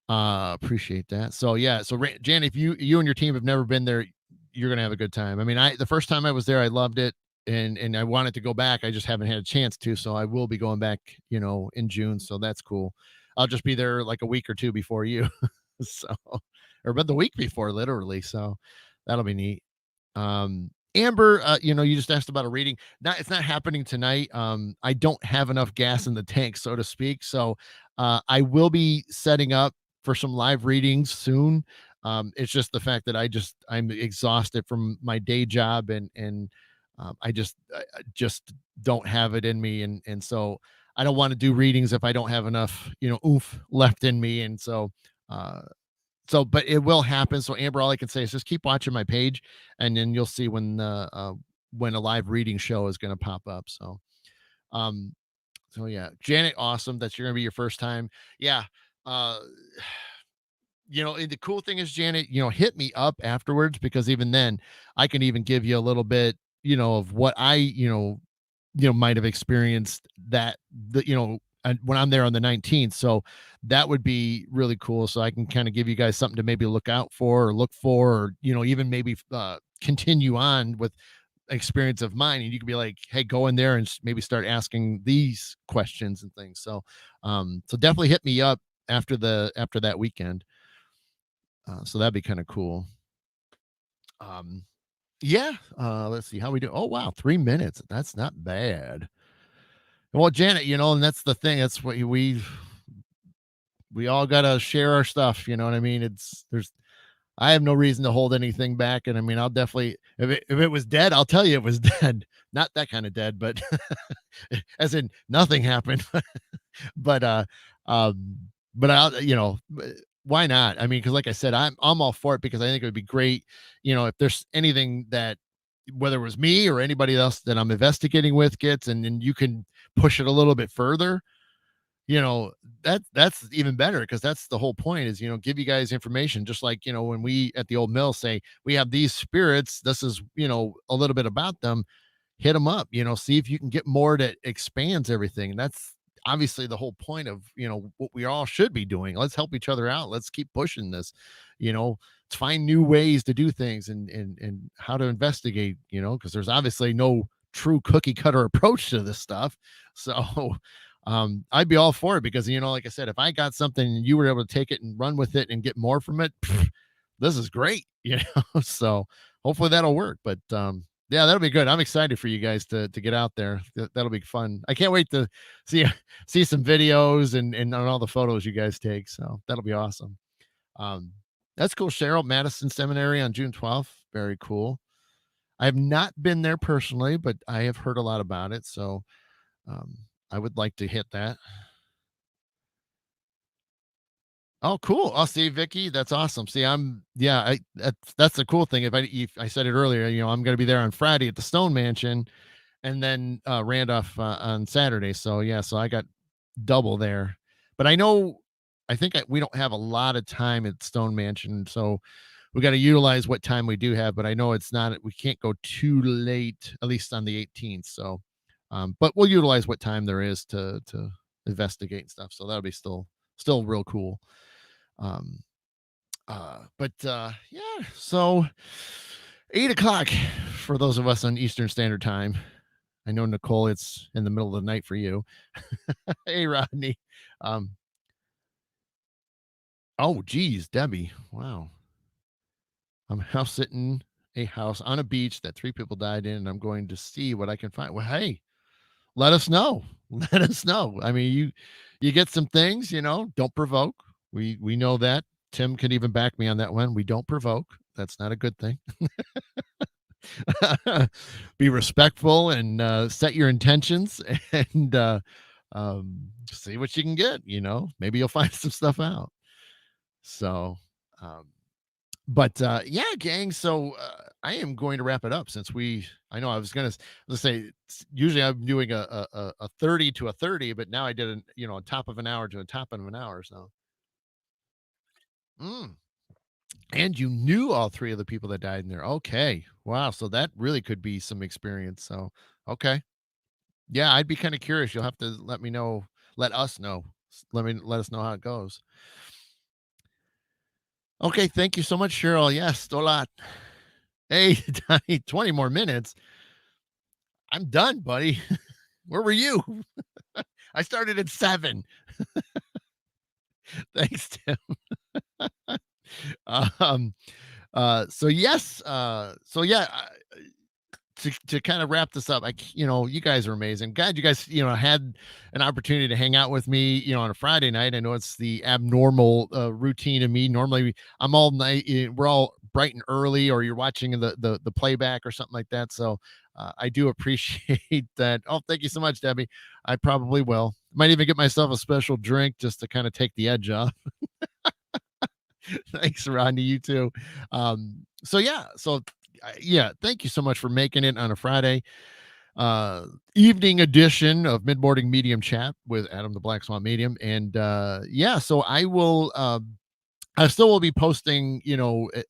Appreciate that. So yeah, so Jan, if you and your team have never been there, you're gonna have a good time. I mean, the first time I was there, I loved it, and I wanted to go back. I just haven't had a chance to, so I will be going back, in June. So that's cool. I'll just be there like a week or two before you, so or but the week before, literally. So that'll be neat. Amber, you just asked about a reading. It's not happening tonight. I don't have enough gas in the tank, so to speak. So I will be setting up for some live readings soon. It's just the fact that I'm exhausted from my day job, and I just don't have it in me, and so I don't want to do readings if I don't have enough oomph left in me, and uh, but it will happen. So Amber, all I can say is just keep watching my page, and then you'll see when a live reading show is going to pop up. Um, so yeah, Janet, awesome. That's going to be your first time. Yeah. Uh, and the cool thing is, Janet, hit me up afterwards, because even then I can even give you a little bit, of what I, might have experienced when I'm there on the 19th. So that would be really cool. So I can kind of give you guys something to maybe look out for or look for, or, even maybe continue on with experience of mine. And you could be like, hey, go in there and maybe start asking these questions and things. So definitely hit me up after that weekend. So that'd be kind of cool. Um, yeah. Let's see how we do. Oh, wow. 3 minutes. That's not bad. Well, Janet, and that's the thing. That's what we all got to share our stuff. You know what I mean? I have no reason to hold anything back. And I mean, I'll definitely, if it was dead, I'll tell you it was dead. Not that kind of dead, but as in nothing happened. but, um, but why not? I mean, because like I said, I'm all for it, because I think it would be great, if there's anything that, whether it was me or anybody else that I'm investigating with gets, and then you can push it a little bit further, you know that's even better, because that's the whole point, is give you guys information, just like when we at the old mill say we have these spirits, this is a little bit about them. Hit them up, see if you can get more that expands everything. And that's obviously the whole point of what we all should be doing. Let's help each other out, let's keep pushing this, let's find new ways to do things, and how to investigate, because there's obviously no true cookie cutter approach to this stuff. So I'd be all for it, because like I said, if I got something and you were able to take it and run with it and get more from it, this is great. So hopefully that'll work. But yeah, that'll be good. I'm excited for you guys to get out there. That'll be fun. I can't wait to see see some videos and on all the photos you guys take. So that'll be awesome. Um, that's cool. Cheryl, Madison Seminary on June 12th. Very cool. I have not been there personally, but I have heard a lot about it. So um, I would like to hit that. Oh, cool. Oh, see, Vicky, that's awesome. See, yeah, that's the cool thing. If I said it earlier, I'm going to be there on Friday at the Stone Mansion, and then Randolph on Saturday. So yeah, so I got double there. But I think we don't have a lot of time at Stone Mansion, so we got to utilize what time we do have. But I know we can't go too late, at least on the 18th. So, but we'll utilize what time there is to investigate and stuff. So that'll be still real cool. Um, yeah, so 8 o'clock for those of us on Eastern Standard Time. I know, Nicole, it's in the middle of the night for you. Hey, Rodney. Um, oh, geez, Debbie. Wow. I'm house sitting a house on a beach that 3 people died in, and I'm going to see what I can find. Well, hey, let us know. Let us know. I mean, you get some things, don't provoke. We know that. Tim can even back me on that one. We don't provoke. That's not a good thing. Be respectful, and set your intentions, and see what you can get. Maybe you'll find some stuff out. So, um, but yeah, gang. So I am going to wrap it up since I know I was gonna let's say usually I'm doing a 30 to a 30, but now I did a top of an hour to a top of an hour. So, mm, and you knew all three of the people that died in there. Okay. Wow. So that really could be some experience. So, okay. Yeah, I'd be kind of curious. You'll have to let me know, let us know. Let us know how it goes. Okay, thank you so much, Cheryl. Yes, a lot. Hey, Donnie, 20 more minutes. I'm done, buddy. Where were you? I started at 7. Thanks, Tim. Um, so yes, so yeah, to kind of wrap this up, you guys are amazing. Glad you guys, had an opportunity to hang out with me, on a Friday night. I know it's the abnormal routine of me. Normally, I'm all night. We're all bright and early, or you're watching the playback or something like that. So I do appreciate that. Oh, thank you so much, Debbie. I probably will. Might even get myself a special drink just to kind of take the edge off. Thanks, Rodney. You too. So yeah, yeah, thank you so much for making it on a Friday evening edition of Mid Morning Medium Chat with Adam the Black Swan Medium. And yeah, so I still will be posting,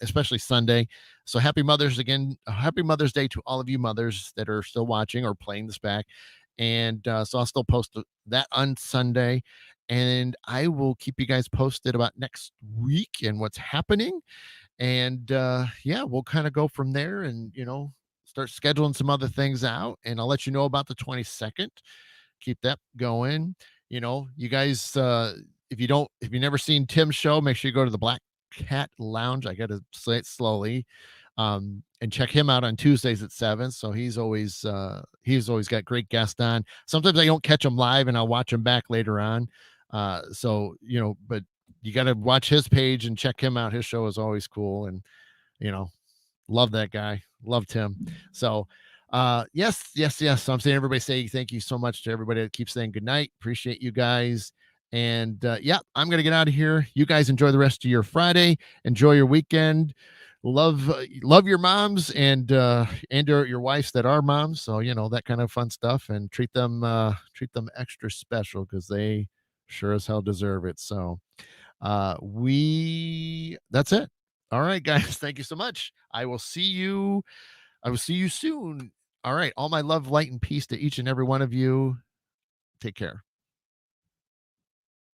especially Sunday. So happy Mother's Day to all of you mothers that are still watching or playing this back. And so I'll still post that on Sunday. And I will keep you guys posted about next week and what's happening. And yeah, we'll kind of go from there and, start scheduling some other things out. And I'll let you know about the 22nd. Keep that going. You guys, if you've never seen Tim's show, make sure you go to the Black Cat Lounge. I got to say it slowly. And check him out on Tuesdays at 7. So he's always got great guests on. Sometimes I don't catch him live and I'll watch him back later on. So, but you got to watch his page and check him out. His show is always cool. And, you know, love that guy. Loved him. So, yes, yes, yes. So I'm saying everybody say thank you so much to everybody that keeps saying good night. Appreciate you guys. And yeah, I'm gonna get out of here. You guys enjoy the rest of your Friday. Enjoy your weekend. Love your moms and your wives that are moms. So that kind of fun stuff, and treat them extra special because they sure as hell deserve it. So we that's it. All right, guys. Thank you so much. I will see you soon. All right. All my love, light, and peace to each and every one of you. Take care.